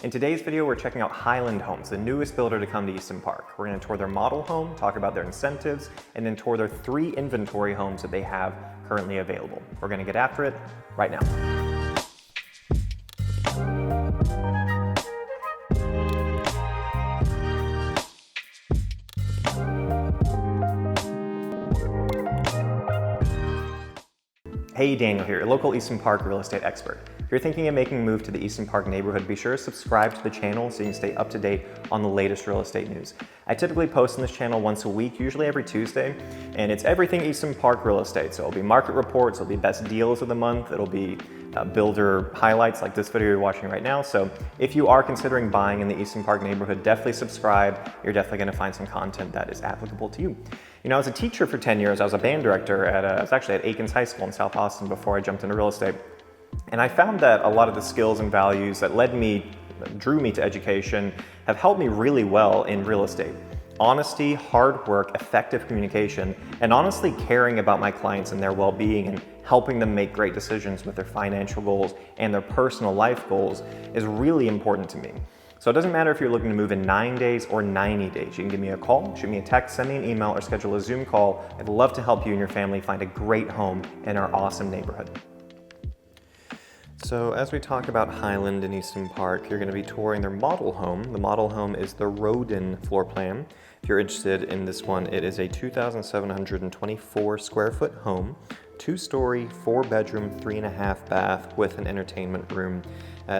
In today's video, we're checking out Highland Homes, the newest builder to come to Easton Park. We're going to tour their model home, talk about their incentives, and then tour their 3 inventory homes that they have currently available. We're going to get after it right now. Hey, Daniel here, your local Easton Park real estate expert. If you're thinking of making a move to the Easton Park neighborhood, be sure to subscribe to the channel so you can stay up to date on the latest real estate news. I typically post on this channel once a week, usually every Tuesday, and it's everything Easton Park real estate. So it'll be market reports, it'll be best deals of the month, it'll be builder highlights like this video you're watching right now. So if you are considering buying in the Easton Park neighborhood, definitely subscribe. You're definitely going to find some content that is applicable to you. You know, I was a teacher for 10 years. I was a band director I was actually at Aikens High School in South Austin before I jumped into real estate. And I found that a lot of the skills and values that drew me to education have helped me really well in real estate. Honesty, hard work, effective communication, and honestly caring about my clients and their well-being and helping them make great decisions with their financial goals and their personal life goals is really important to me. So it doesn't matter if you're looking to move in 9 days or 90 days. You can give me a call, shoot me a text, send me an email, or schedule a Zoom call. I'd love to help you and your family find a great home in our awesome neighborhood. So as we talk about Highland and Easton Park, you're going to be touring their model home. The model home is the Rodin floor plan. If you're interested in this one, it is a 2,724 square foot home, 2-story, 4-bedroom, 3.5 bath with an entertainment room.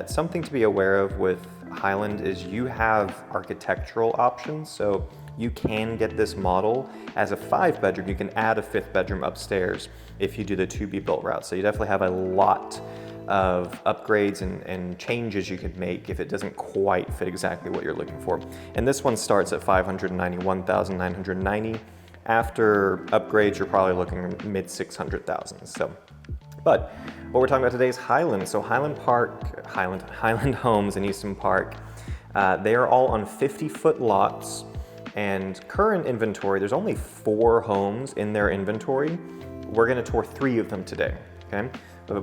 Something to be aware of with Highland is you have architectural options, so you can get this model as a 5-bedroom. You can add a 5th bedroom upstairs if you do the to-be-built route. So you definitely have a lot of upgrades and changes you could make if it doesn't quite fit exactly what you're looking for. And this one starts at $591,990. After upgrades, you're probably looking mid 600,000. So, but what we're talking about today is Highland. So Highland Homes in Easton Park, they are all on 50-foot lots, and current inventory, there's only 4 homes in their inventory. We're going to tour 3 of them today, okay?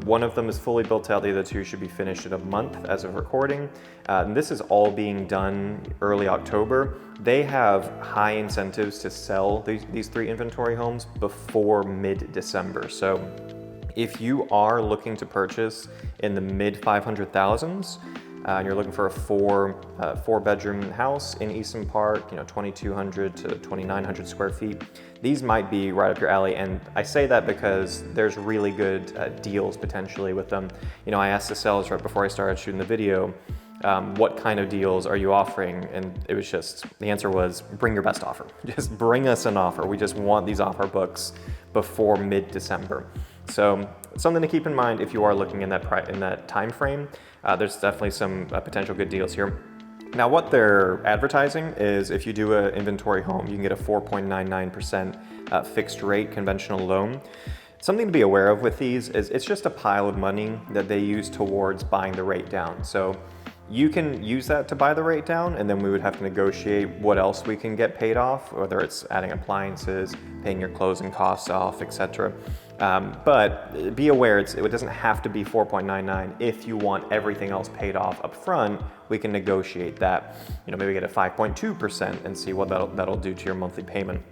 One of them is fully built out, the other 2 should be finished in a month as of recording. And this is all being done early October. They have high incentives to sell these 3 inventory homes before mid-December. So if you are looking to purchase in the mid 500,000s, and you're looking for a 4-bedroom house in Easton Park, 2,200 to 2,900 square feet, these might be right up your alley. And I say that because there's really good deals potentially with them. I asked the sellers right before I started shooting the video, what kind of deals are you offering? And the answer was, bring your best offer. Just bring us an offer. We just want these off our books before mid-December. So something to keep in mind if you are looking in that time frame. There's definitely some potential good deals here. Now, what they're advertising is if you do an inventory home, you can get a 4.99% fixed rate conventional loan. Something to be aware of with these is it's just a pile of money that they use towards buying the rate down. So you can use that to buy the rate down, and then we would have to negotiate what else we can get paid off, whether it's adding appliances, paying your closing costs off, etc. But be aware, it doesn't have to be 4.99. If you want everything else paid off up front, we can negotiate that. Maybe get a 5.2% and see what that'll do to your monthly payment.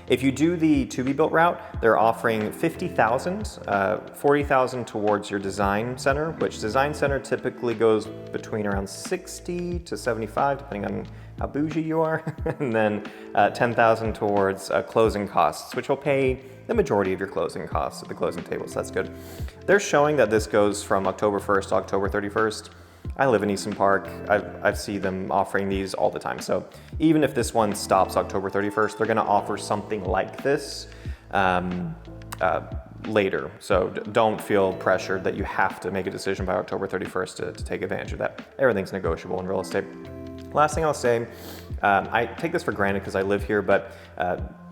If you do the to-be-built route, they're offering $50,000, $40,000 towards your design center, which design center typically goes between around $60,000 to $75,000, depending on how bougie you are, and then $10,000 towards closing costs, which will pay the majority of your closing costs at the closing table, so that's good. They're showing that this goes from October 1st to October 31st. I live in Easton Park. I see them offering these all the time. So even if this one stops October 31st, they're going to offer something like this later. So don't feel pressured that you have to make a decision by October 31st to take advantage of that. Everything's negotiable in real estate. Last thing I'll say, I take this for granted because I live here, but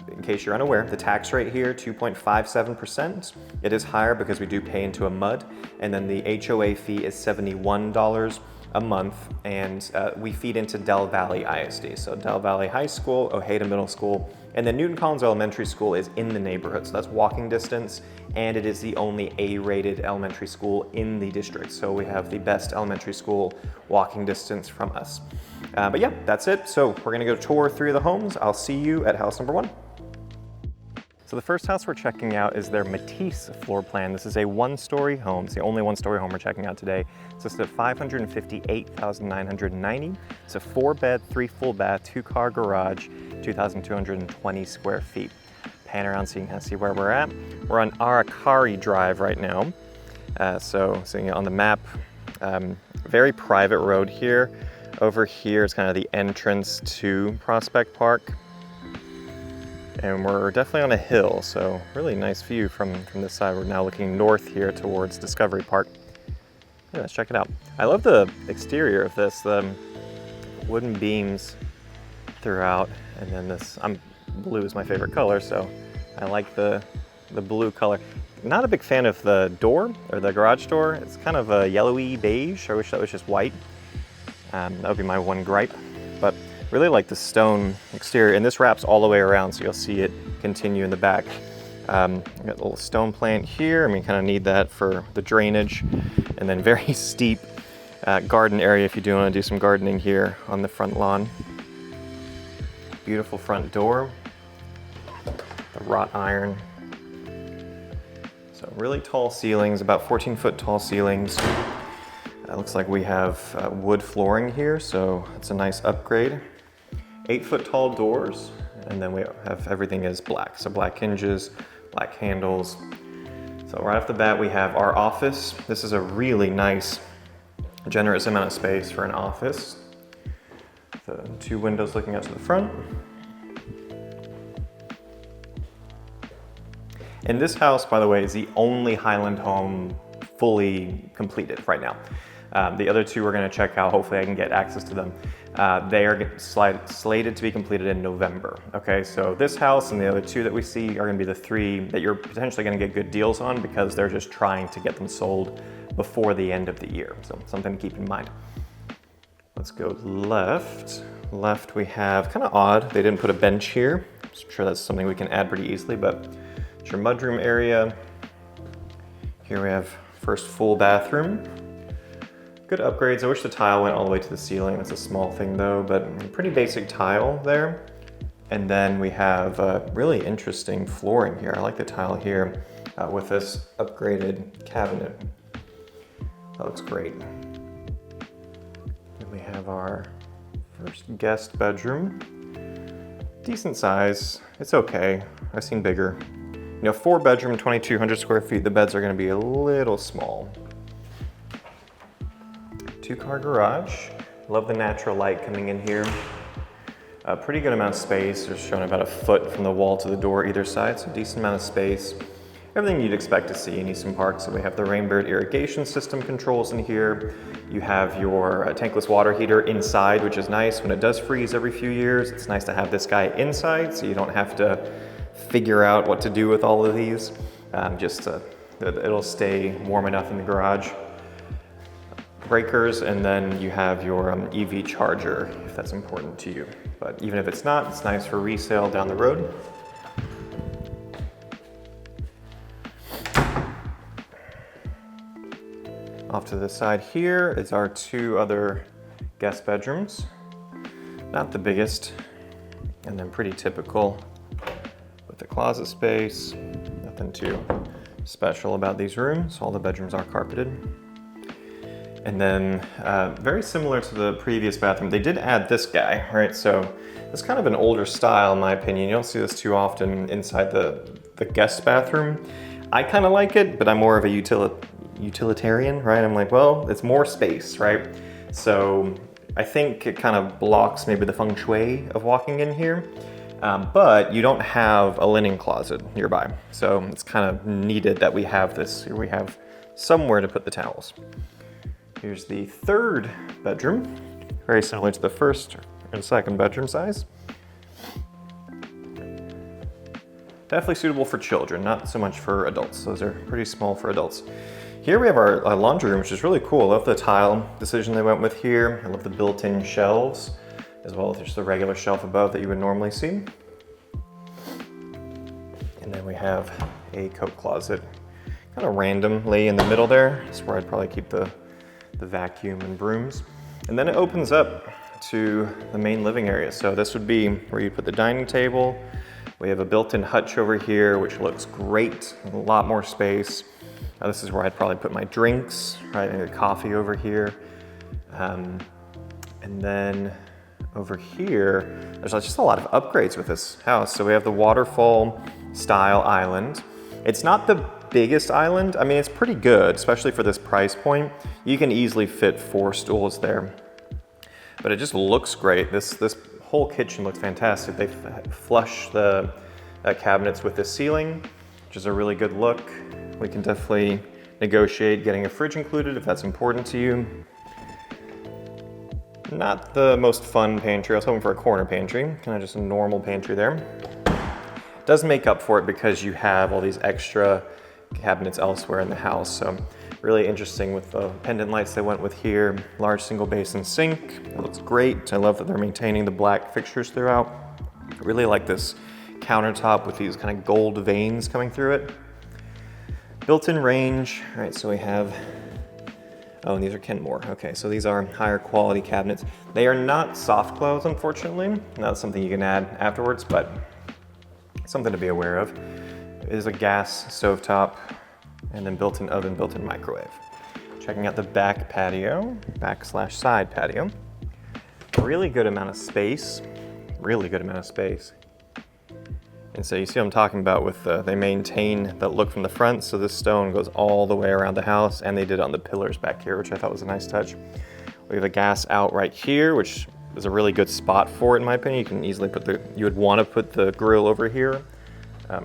in case you're unaware, the tax rate here, 2.57%. It is higher because we do pay into a MUD, and then the HOA fee is $71. a month, and we feed into Del Valley ISD. So Del Valley High School, Ojeda Middle School, and then Newton Collins Elementary School is in the neighborhood. So that's walking distance, and it is the only A-rated elementary school in the district. So we have the best elementary school walking distance from us. But yeah, that's it. So we're gonna go tour 3 of the homes. I'll see you at house number 1. So the first house we're checking out is their Matisse floor plan. This is a 1-story home. It's the only 1-story home we're checking out today. It's listed at $558,990. It's a 4-bed, 3 full bath, 2-car garage, 2,220 square feet. Pan around so you can see where we're at. We're on Aracari Drive right now. So seeing it on the map, very private road here. Over here is kind of the entrance to Prospect Park. And we're definitely on a hill, so really nice view from this side. We're now looking north here towards Discovery Park. Yeah, let's check it out. I love the exterior of this, the wooden beams throughout, and then this, blue is my favorite color, so I like the blue color. Not a big fan of the door, or the garage door. It's kind of a yellowy beige. I wish that was just white. That would be my one gripe, but really like the stone exterior, and this wraps all the way around, so you'll see it continue in the back. We got a little stone plant here. I mean, kind of need that for the drainage, and then very steep garden area if you do want to do some gardening here on the front lawn. Beautiful front door, the wrought iron. So really tall ceilings, about 14-foot tall ceilings. It looks like we have wood flooring here, so it's a nice upgrade. 8-foot tall doors, and then we have everything is black. So black hinges, black handles. So right off the bat, we have our office. This is a really nice, generous amount of space for an office. The 2 windows looking out to the front. And this house, by the way, is the only Highland home fully completed right now. The other 2 we're gonna check out. Hopefully I can get access to them. They are slated to be completed in November. Okay, so this house and the other 2 that we see are gonna be the 3 that you're potentially gonna get good deals on, because they're just trying to get them sold before the end of the year. So something to keep in mind. Let's go left. Left we have, kind of odd, they didn't put a bench here. I'm sure that's something we can add pretty easily, but it's your mudroom area. Here we have first full bathroom. Good upgrades. I wish the tile went all the way to the ceiling. That's a small thing though, but pretty basic tile there. And then we have really interesting flooring here. I like the tile here with this upgraded cabinet. That looks great. Then we have our first guest bedroom. Decent size. It's okay. I've seen bigger. You know, 4-bedroom, 2,200 square feet. The beds are going to be a little small. 2-car garage. Love the natural light coming in here. A pretty good amount of space. There's showing about a foot from the wall to the door either side, so decent amount of space. Everything you'd expect to see in Easton Park. So we have the Rainbird irrigation system controls in here. You have your tankless water heater inside, which is nice. When it does freeze every few years, it's nice to have this guy inside, so you don't have to figure out what to do with all of these. It'll stay warm enough in the garage. Breakers, and then you have your EV charger if that's important to you. But even if it's not, it's nice for resale down the road. Off to the side here is our 2 other guest bedrooms. Not the biggest, and then pretty typical with the closet space. Nothing too special about these rooms. All the bedrooms are carpeted. And then very similar to the previous bathroom, they did add this guy, right? So it's kind of an older style in my opinion. You don't see this too often inside the guest bathroom. I kind of like it, but I'm more of a utilitarian, right? I'm like, well, it's more space, right? So I think it kind of blocks maybe the feng shui of walking in here, but you don't have a linen closet nearby. So it's kind of needed that we have this. Here we have somewhere to put the towels. Here's the 3rd bedroom, very similar to the 1st and 2nd bedroom size. Definitely suitable for children, not so much for adults. Those are pretty small for adults. Here we have our laundry room, which is really cool. I love the tile decision they went with here. I love the built-in shelves, as well as just the regular shelf above that you would normally see. And then we have a coat closet, kind of randomly in the middle there. That's where I'd probably keep the vacuum and brooms. And then it opens up to the main living area. So this would be where you put the dining table. We have a built-in hutch over here, which looks great, a lot more space. This is where I'd probably put my drinks, right? Maybe coffee over here. And then over here, there's just a lot of upgrades with this house. So we have the waterfall style island. It's not the biggest island. I mean, it's pretty good, especially for this price point. You can easily fit 4 stools there, but it just looks great. This whole kitchen looks fantastic. They flush the cabinets with the ceiling, which is a really good look. We can definitely negotiate getting a fridge included if that's important to you. Not the most fun pantry. I was hoping for a corner pantry, kind of just a normal pantry there. It does make up for it because you have all these extra cabinets elsewhere in the house. So really interesting with the pendant lights they went with here. Large single basin sink. It looks great. I love that they're maintaining the black fixtures throughout. I really like this countertop with these kind of gold veins coming through it. Built-in range. All right, so we have, oh, and these are Kenmore. Okay, so these are higher quality cabinets. They are not soft close, unfortunately. That's something you can add afterwards, but something to be aware of. It is a gas stovetop, and then built-in oven, built-in microwave. Checking out the back patio, back/side patio. Really good amount of space, really good amount of space. And so you see what I'm talking about with they maintain the look from the front, so this stone goes all the way around the house, and they did it on the pillars back here, which I thought was a nice touch. We have a gas out right here, which is a really good spot for it, in my opinion. You can easily put you would want to put the grill over here,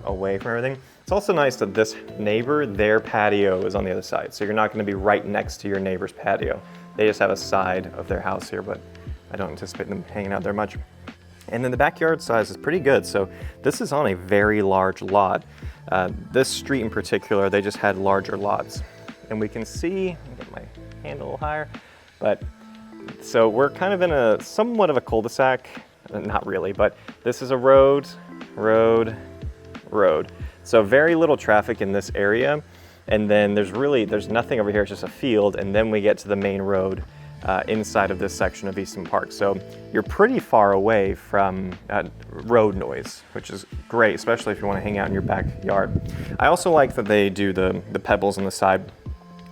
away from everything. It's also nice that this neighbor, their patio is on the other side, so you're not going to be right next to your neighbor's patio. They just have a side of their house here, but I don't anticipate them hanging out there much. And then the backyard size is pretty good. So this is on a very large lot. This street in particular, they just had larger lots. And we can see, let me get my hand a little higher, but so we're kind of in a somewhat of a cul-de-sac. Not really, but this is a road. So very little traffic in this area. And then there's nothing over here, it's just a field. And then we get to the main road inside of this section of Easton Park. So you're pretty far away from road noise, which is great, especially if you want to hang out in your backyard. I also like that they do the pebbles on the side.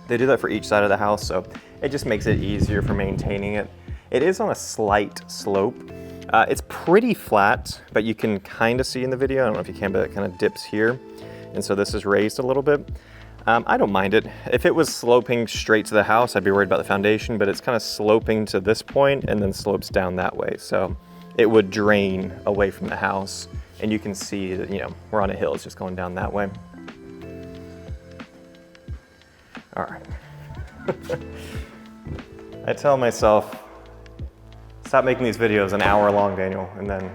They do that for each side of the house, so it just makes it easier for maintaining it. It is on a slight slope. It's pretty flat, but you can kind of see in the video, I don't know if you can, but it kind of dips here. And so this is raised a little bit. I don't mind it. If it was sloping straight to the house, I'd be worried about the foundation, but it's kind of sloping to this point and then slopes down that way. So it would drain away from the house, and you can see that, we're on a hill, it's just going down that way. All right. I tell myself, stop making these videos an hour long, Daniel, and then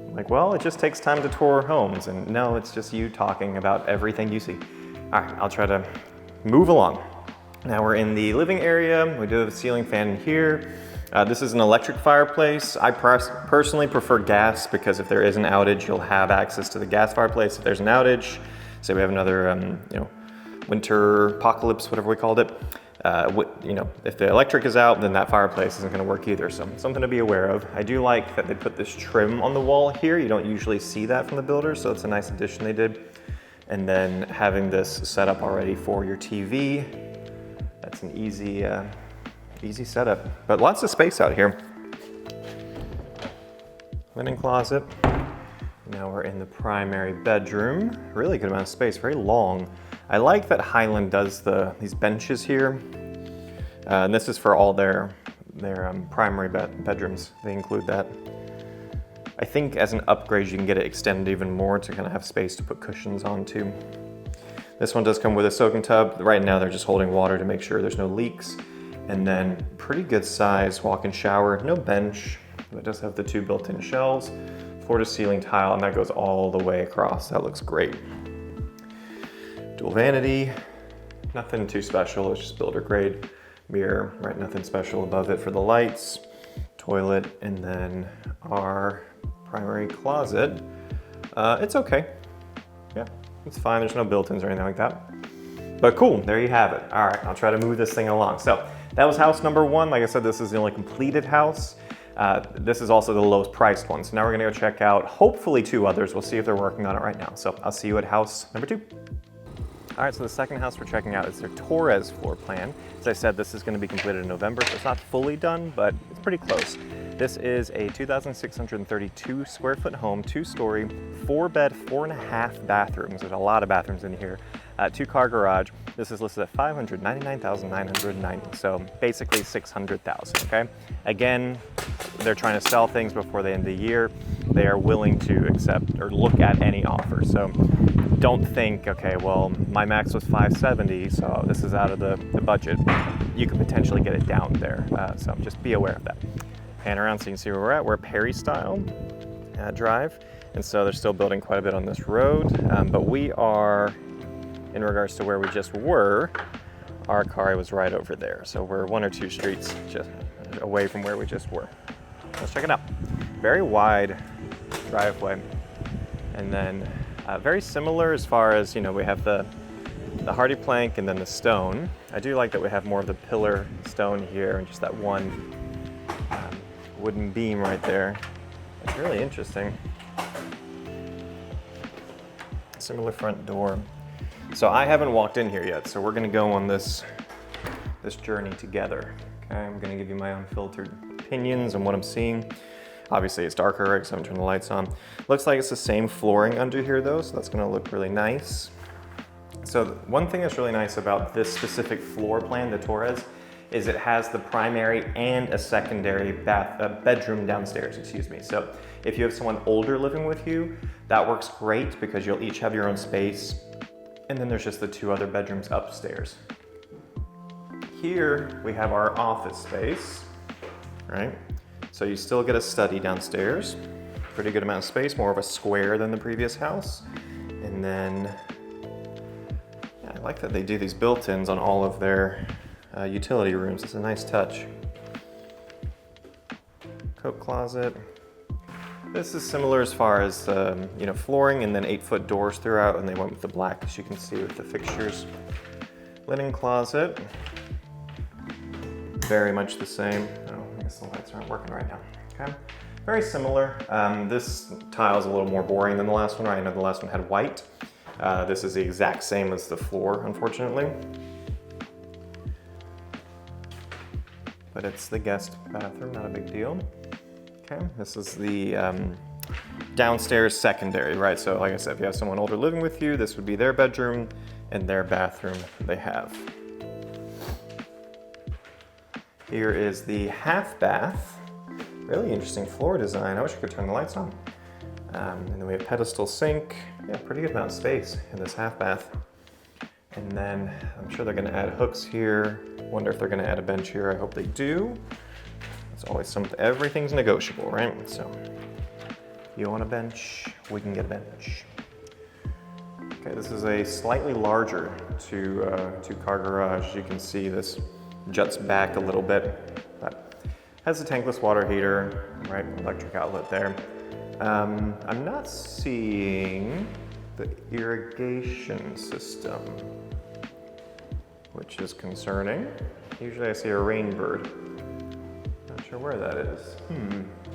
I'm like, well, it just takes time to tour homes, and no, it's just you talking about everything you see. All right, I'll try to move along. Now we're in the living area. We do have a ceiling fan in here. This is an electric fireplace. I personally prefer gas because if there is an outage, you'll have access to the gas fireplace. If there's an outage, say we have another, winter apocalypse, whatever we called it, if the electric is out, then that fireplace isn't gonna work either. So something to be aware of. I do like that they put this trim on the wall here. You don't usually see that from the builder, so it's a nice addition they did. And then having this set up already for your TV, that's an easy setup. But lots of space out here. Linen closet. Now we're in the primary bedroom. Really good amount of space, very long. I like that Highland does these benches here. And this is for all their primary bedrooms. They include that. I think as an upgrade, you can get it extended even more to kind of have space to put cushions onto. This one does come with a soaking tub. Right now, they're just holding water to make sure there's no leaks. And then pretty good size walk-in shower, no bench, but it does have the 2 built-in shelves, floor to ceiling tile, and that goes all the way across. That looks great. Dual vanity, Nothing too special, it's just builder grade mirror, right? Nothing special above it for the lights, toilet, and then our primary closet. It's okay. Yeah, it's fine. There's no built-ins or anything like that. But cool, there you have it. All right, I'll try to move this thing along. So that was house number one. Like I said, this is the only completed house. This is also the lowest priced one. So now we're gonna go check out, hopefully 2 others. We'll see if they're working on it right now. So I'll see you at house number 2. All right, so the second house we're checking out is their Torres floor plan. As I said, this is gonna be completed in November, so it's not fully done, but it's pretty close. This is a 2,632 square foot home, 2-story, 4-bed, 4.5 bathrooms. There's a lot of bathrooms in here. 2-car garage. This is listed at $599,990, so basically $600,000, okay? Again, they're trying to sell things before the end of the year. They are willing to accept or look at any offer. So don't think, okay, well, my max was $570, so this is out of the budget. You could potentially get it down there, so just be aware of that. Pan around so you can see where we're at. We're at Perry Style Drive, and so they're still building quite a bit on this road, but we are, in regards to where we just were, our car was right over there. So we're 1 or 2 streets just away from where we just were. Let's check it out. Very wide driveway. And then very similar as far as, you know, we have the hardy plank and then the stone. I do like that we have more of the pillar stone here and just that one wooden beam right there. It's really interesting. Similar front door. So I haven't walked in here yet, so we're gonna go on this journey together. Okay, I'm gonna give you my unfiltered opinions on what I'm seeing. Obviously it's darker, right, so I'm turning the lights on. Looks like it's the same flooring under here though, so that's gonna look really nice. So one thing that's really nice about this specific floor plan, the Torres, is it has the primary and a secondary bedroom downstairs, excuse me. So if you have someone older living with you, that works great because you'll each have your own space. And then there's just the 2 other bedrooms upstairs. Here we have our office space, right? So you still get a study downstairs. Pretty good amount of space, more of a square than the previous house. And then, yeah, I like that they do these built-ins on all of their utility rooms. It's a nice touch. Coat closet. This is similar as far as you know, flooring and then 8-foot doors throughout, and they went with the black, as you can see with the fixtures. Linen closet, very much the same. Oh, I guess the lights aren't working right now. Okay, very similar. This tile is a little more boring than the last one, right? I know the last one had white. This is the exact same as the floor, unfortunately. But it's the guest bathroom, not a big deal. Okay, this is the downstairs secondary, right? So like I said, if you have someone older living with you, this would be their bedroom and their bathroom they have. Here is the half bath. Really interesting floor design. I wish I could turn the lights on. And then we have pedestal sink. Yeah, pretty good amount of space in this half bath. And then I'm sure they're gonna add hooks here. Wonder if they're gonna add a bench here. I hope they do. It's always something, everything's negotiable, right? So you want a bench, we can get a bench. Okay, this is a slightly larger two-car garage. As you can see, this juts back a little bit, but has a tankless water heater, right? Electric outlet there. I'm not seeing the irrigation system, which is concerning. Usually I see a rain bird. Not sure where that is.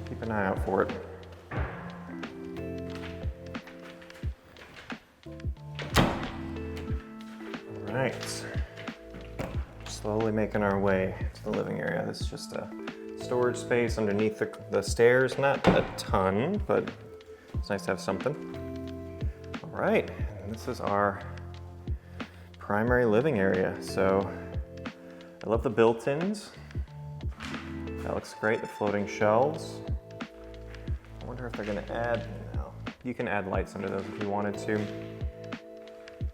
Keep an eye out for it. All right. Slowly making our way to the living area. This is just a storage space underneath the stairs. Not a ton, but it's nice to have something. All right, and this is our primary living area. So I love the built-ins. That looks great, the floating shelves. I wonder if they're gonna add, no. You can add lights under those if you wanted to.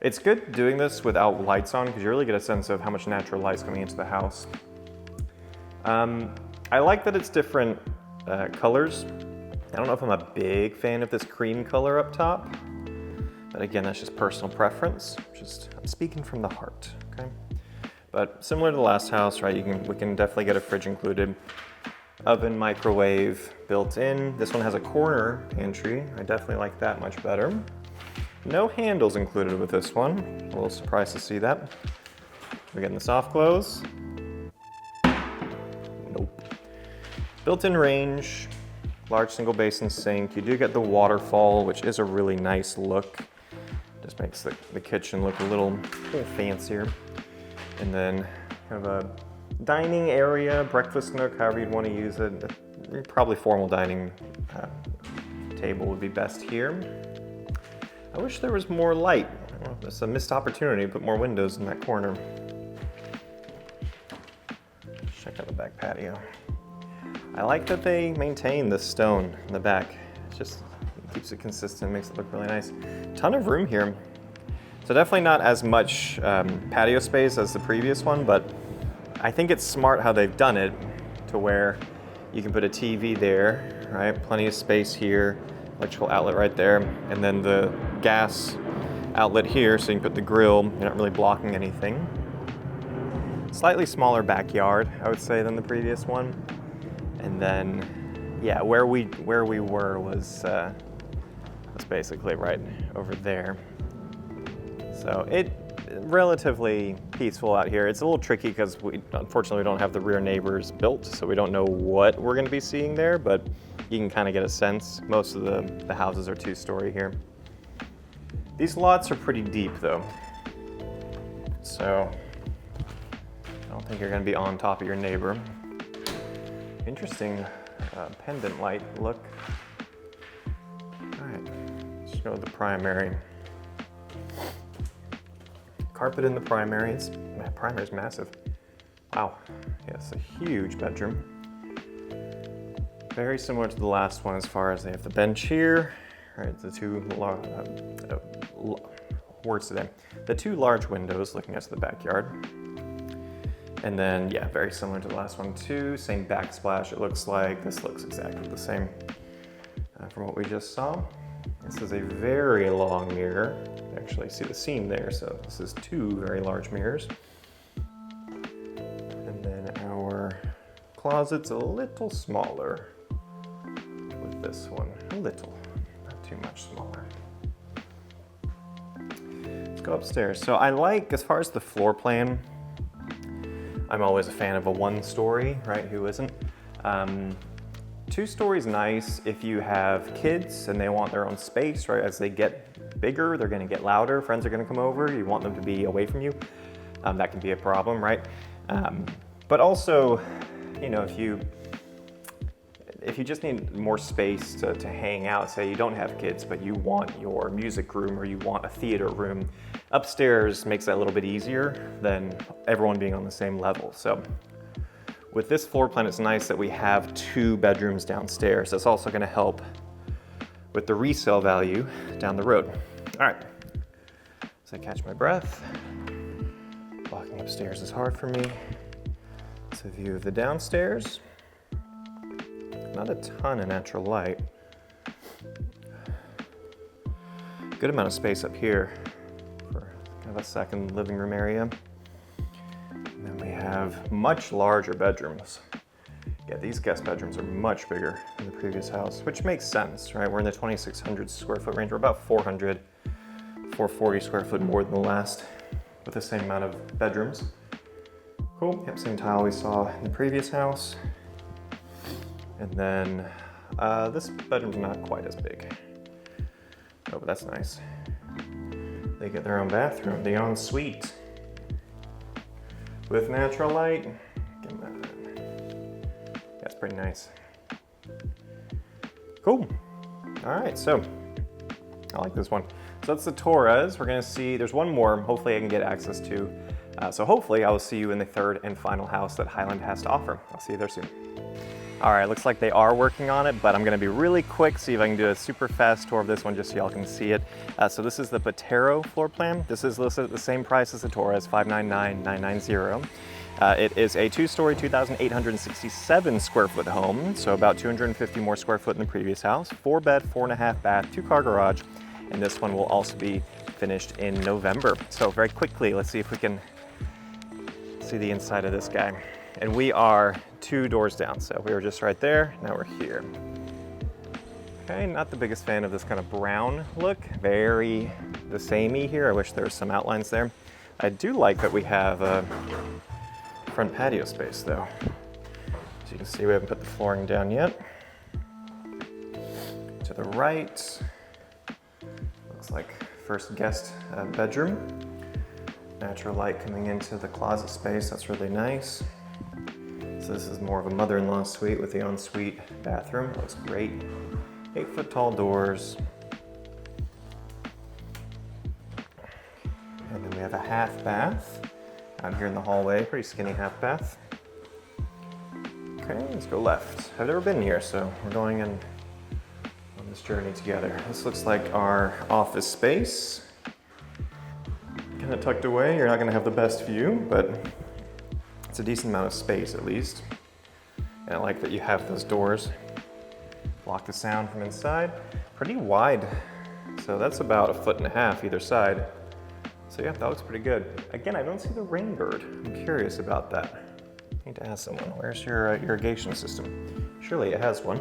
It's good doing this without lights on because you really get a sense of how much natural light's coming into the house. I like that it's different colors. I don't know if I'm a big fan of this cream color up top, but again, that's just personal preference. I'm speaking from the heart. okay? But similar to the last house, right, we can definitely get a fridge included. Oven, microwave built in. This one has a corner pantry. I definitely like that much better. No handles included with this one. A little surprised to see that. We're getting the soft close. Nope. Built-in range, large single basin sink. You do get the waterfall, which is a really nice look. Just makes the kitchen look a little fancier. And then kind of a dining area, breakfast nook, however you'd want to use it. Probably formal dining table would be best here. I wish there was more light. It's a missed opportunity to put more windows in that corner. Check out the back patio. I like that they maintain the stone in the back. It just keeps it consistent, makes it look really nice. Ton of room here. So definitely not as much patio space as the previous one, but I think it's smart how they've done it to where you can put a TV there, right? Plenty of space here, electrical outlet right there, and then the gas outlet here, so you can put the grill. You're not really blocking anything. Slightly smaller backyard, I would say, than the previous one. And then, yeah, where we were was basically right over there. So relatively peaceful out here. It's a little tricky because unfortunately we don't have the rear neighbors built, so we don't know what we're going to be seeing there, but you can kind of get a sense. Most of the houses are two-story here. These lots are pretty deep though, so I don't think you're going to be on top of your neighbor. Interesting pendant light look. All right, let's go to the primary. Carpet in the primary. Primary is massive. Wow, yeah, it's a huge bedroom. Very similar to the last one as far as they have the bench here. All right, the two large windows looking out to the backyard. And then, yeah, very similar to the last one too. Same backsplash, it looks like. This looks exactly the same from what we just saw. This is a very long mirror. You actually see the seam there, so this is two very large mirrors. And then our closet's a little smaller with this one. A little, not too much smaller. Let's go upstairs. So I like, as far as the floor plan, I'm always a fan of a one-story, right? Who isn't? Two stories nice if you have kids and they want their own space, right? As they get bigger, they're gonna get louder, friends are gonna come over, you want them to be away from you. That can be a problem, right? But also, you know, if you just need more space to hang out, say you don't have kids, but you want your music room or you want a theater room, upstairs makes that a little bit easier than everyone being on the same level. So with this floor plan, it's nice that we have two bedrooms downstairs. That's also gonna help with the resale value down the road. All right, so I catch my breath. Walking upstairs is hard for me. It's a view of the downstairs. Not a ton of natural light. Good amount of space up here for kind of a second living room area. And then we have much larger bedrooms. Yeah, these guest bedrooms are much bigger than the previous house, which makes sense, right? We're in the 2,600 square foot range. We're about 440 square foot more than the last with the same amount of bedrooms. Cool, yep, same tile we saw in the previous house. And then this bedroom's not quite as big. Oh, but that's nice. They get their own bathroom, the ensuite with natural light. Give them that. That's pretty nice. Cool. All right, so I like this one. So that's the Torres. We're gonna see, there's one more, hopefully I can get access to. So hopefully I will see you in the third and final house that Highland has to offer. I'll see you there soon. All right, looks like they are working on it, but I'm gonna be really quick, see if I can do a super fast tour of this one just so y'all can see it. So this is the Botero floor plan. This is listed at the same price as the Torres, $599,990. It is a two-story, 2,867 square foot home, so about 250 more square foot than the previous house. 4-bed, 4.5 bath, 2-car garage, and this one will also be finished in November. So very quickly, let's see if we can see the inside of this guy. And we are 2 doors down, so we were just right there, now we're here. Okay, not the biggest fan of this kind of brown look, very the samey here. I wish there was some outlines there. I do like that we have a front patio space though. As you can see, we haven't put the flooring down yet. To the right, looks like first guest bedroom. Natural light coming into the closet space, that's really nice. So this is more of a mother-in-law suite with the ensuite bathroom. Looks great. 8-foot tall doors. And then we have a half bath out here in the hallway, pretty skinny half bath. Okay, let's go left. I've never been here, so we're going in on this journey together. This looks like our office space. Kind of tucked away, you're not gonna have the best view, but it's a decent amount of space at least. And I like that you have those doors. Block the sound from inside. Pretty wide, so that's about 1.5 feet either side. So yeah, that looks pretty good. Again, I don't see the rain bird. I'm curious about that. I need to ask someone, where's your irrigation system? Surely it has one.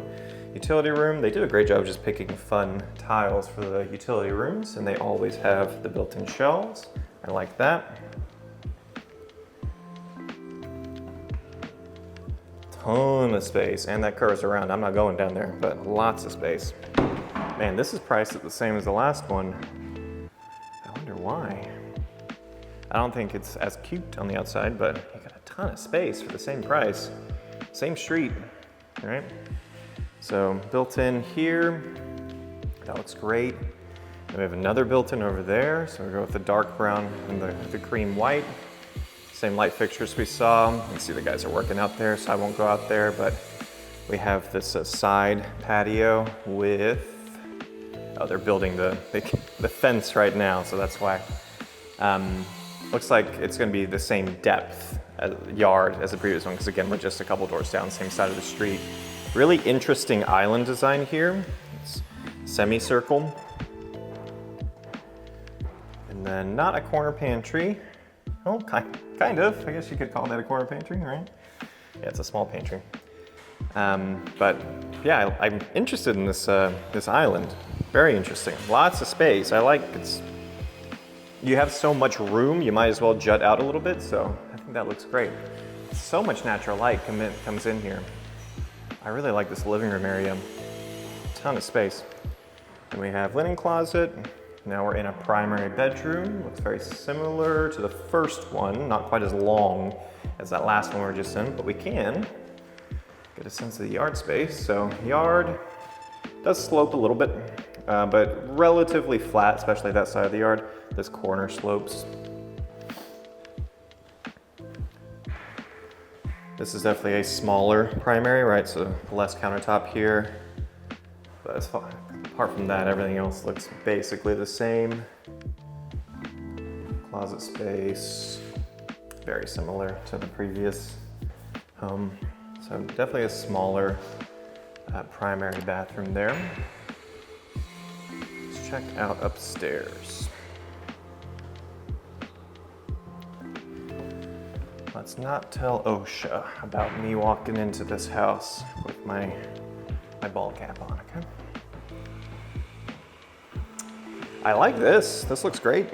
Utility room, they did a great job just picking fun tiles for the utility rooms, and they always have the built-in shelves. I like that. Ton of space, and that curves around. I'm not going down there, but lots of space. Man, this is priced at the same as the last one. I wonder why. I don't think it's as cute on the outside, but you got a ton of space for the same price. Same street, right? So built in here, that looks great. And we have another built-in over there, so we go with the dark brown and the cream white. Same light fixtures we saw. You can see the guys are working out there, so I won't go out there, but we have this side patio with, oh, they're building the fence right now, so that's why. Looks like it's gonna be the same depth yard as the previous one, because again, we're just a couple doors down, same side of the street. Really interesting island design here. It's semicircle. And then not a corner pantry. Oh, kind of. I guess you could call that a corner pantry, right? Yeah, it's a small pantry. But yeah, I'm interested in this this island. Very interesting. Lots of space. I like it's. You have so much room, you might as well jut out a little bit. So I think that looks great. So much natural light comes in here. I really like this living room area. Ton of space. And we have linen closet. Now we're in a primary bedroom. Looks very similar to the first one, not quite as long as that last one we were just in, but we can get a sense of the yard space. So yard does slope a little bit, but relatively flat, especially that side of the yard. This corner slopes. This is definitely a smaller primary, right? So less countertop here, but it's fine. Apart from that, everything else looks basically the same. Closet space, very similar to the previous home. So definitely a smaller primary bathroom there. Let's check out upstairs. Let's not tell OSHA about me walking into this house with my ball cap on, okay? I like this. This looks great.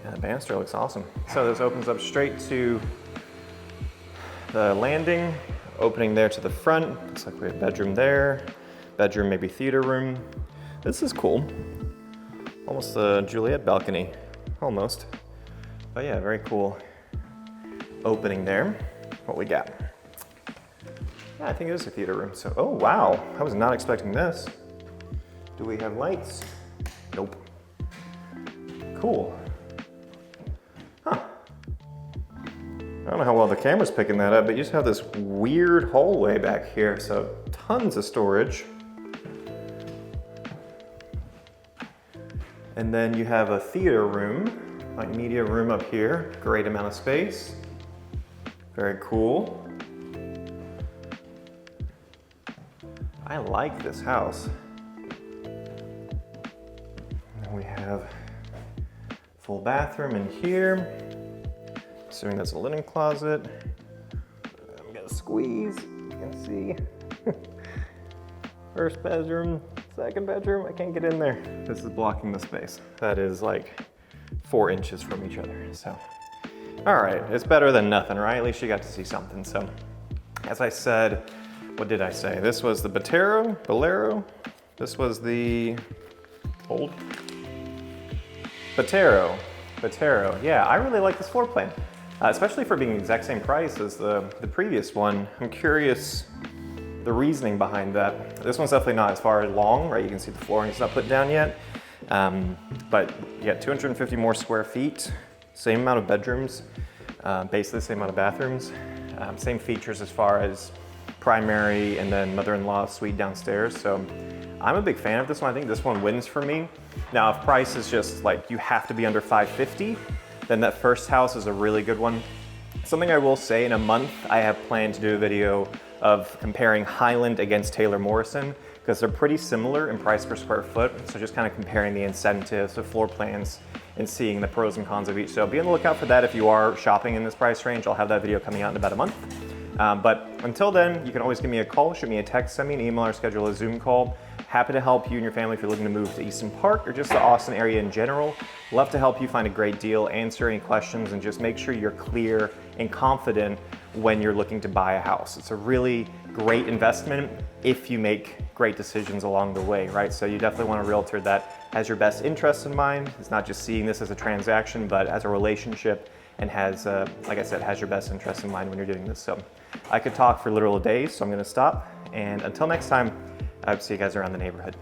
Yeah, the banister looks awesome. So this opens up straight to the landing, opening there to the front. Looks like we have a bedroom there. Bedroom, maybe theater room. This is cool. Almost a Juliet balcony, almost. But yeah, very cool opening there. What we got? Yeah, I think it is a theater room. So, oh wow, I was not expecting this. Do we have lights? Nope. Cool. Huh. I don't know how well the camera's picking that up, but you just have this weird hallway back here, so tons of storage. And then you have a theater room, like media room up here. Great amount of space. Very cool. I like this house. And we have full bathroom in here. Assuming that's a linen closet. I'm gonna squeeze, you can see. First bedroom, second bedroom, I can't get in there. This is blocking the space. That is like 4 inches from each other, so. All right, it's better than nothing, right? At least you got to see something. So, as I said, what did I say? This was the Botero. This was the old Botero. Yeah, I really like this floor plan, especially for being the exact same price as the previous one. I'm curious the reasoning behind that. This one's definitely not as far long, right? You can see the flooring's not put down yet, but you got 250 more square feet, same amount of bedrooms, basically the same amount of bathrooms, same features as far as primary and then mother-in-law suite downstairs. So I'm a big fan of this one. I think this one wins for me. Now, if price is just like you have to be under $550, then that first house is a really good one. Something I will say, in a month, I have planned to do a video of comparing Highland against Taylor Morrison, because they're pretty similar in price per square foot. So just kind of comparing the incentives of floor plans and seeing the pros and cons of each. So be on the lookout for that if you are shopping in this price range. I'll have that video coming out in about a month. But until then, you can always give me a call, shoot me a text, send me an email, or schedule a Zoom call. Happy to help you and your family if you're looking to move to Easton Park or just the Austin area in general. Love to help you find a great deal, answer any questions, and just make sure you're clear and confident when you're looking to buy a house. It's a really great investment if you make great decisions along the way, right? So you definitely want a realtor that has your best interests in mind. It's not just seeing this as a transaction, but as a relationship, and has, like I said, has your best interests in mind when you're doing this. So I could talk for literal days, so I'm gonna stop. And until next time, I hope to see you guys around the neighborhood.